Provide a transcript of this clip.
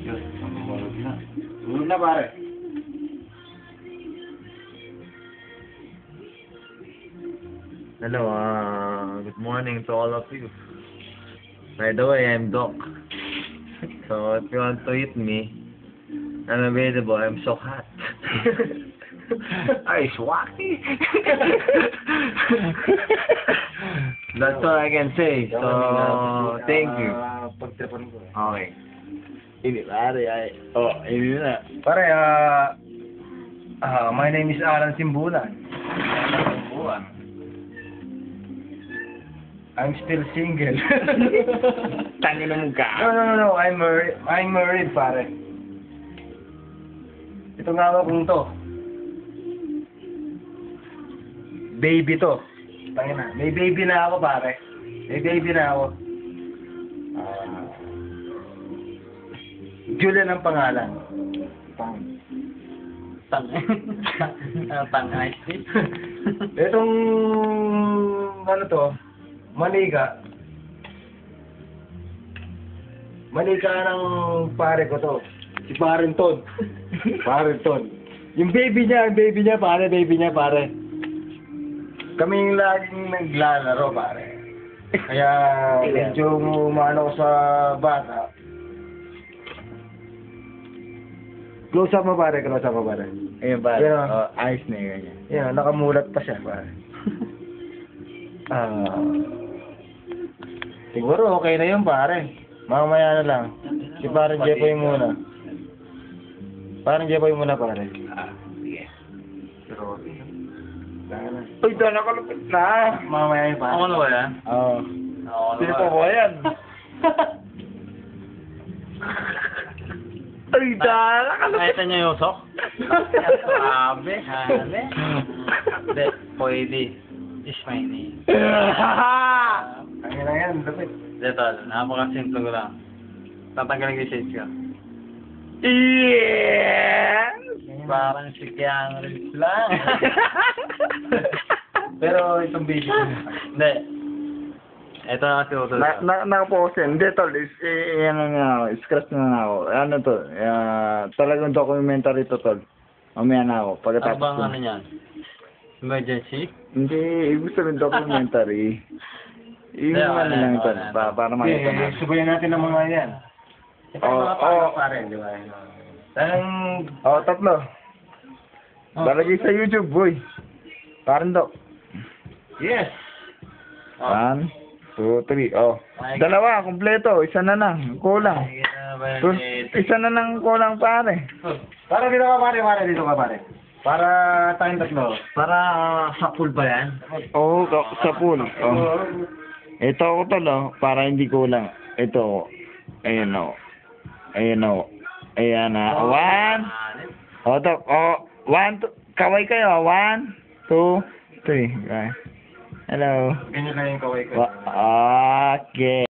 Diyos, mamalog na. Tulog na, pare. Hello, good morning to all of you. By the way, I'm Doc. So, if you want to eat me, I'm available. I'm so hot. Ay, swaki. That's all I can say. So, thank you. Pagtripan ko eh. Okay. Ini pare, ini na. Pare, my name is Alan Simbulan. Buwan. I'm still single. Tangin na mong ka. No. I'm married, pare. Ito nga ako kung to. Baby to. Tangin na. May baby na ako, pare. May baby na ako. Julian ang pangalan. Ice cream? Itong, ano to, manika. Manika ng pare ko to. Si Parenton. Parenton. Yung baby niya, pare. Kaming laging naglalaro, pare. Kaya, medyo umano ko sa bata. Close up mo, pare. Ayun pare. Yeah. Oh, ice na yun. Yan, nakamulat pa siya, pare. Siguro okay na yun, pare. Mamaya na lang. Si parang Jepoy muna. Parang Jepoy muna, pare. Sige. Pero okay. Uy, doon nakalupit na. Mamaya yun, pare. Ako na ba yan? Oo. Sino pa ba yan? Ay, dala ka. Nakita niyo yung usok? Sabi, hane. Hindi, pwede. Is my name. Ang ina yan, lupit. Dito, napakasimple ko lang. Tatanggalin ko yung shades ko. Parang si Keanu Reeves lang. Pero itong video. Hindi. Ito na kasi utol. Nakapost yan. Hindi, tol. Ano nga ako. Scratch na ako. Ano to? Talagang documentary to, tol. Mamaya na ako. Ano Pagkatapos bang ko. ano yan? Emergency? Hindi. Ibig sabihin documentary. Yung Hindi, ano wala, lang, tol. wala. Para makita mo. Subayan natin ng mga yan. Ito yung mga Oo. pare, di ba? Tanang... Tatlo. Lalagay sa YouTube, boy. Parang dok. Yes! 1, 2, 3. Dalawa, kompleto. Isa na lang. Kulang. Isa na lang kulang, pare. Para dito ka, pare. Para tayong tatlo. Para sa pool ba yan? Oo, sa pool. Ito ako tol, para hindi kulang. Ito. Ayan o. Ayan na. 1. Dok. 1, 2. Kaway kayo. 1, 2, 3. Hello. Ganyan lang yung kaway ko. Okay.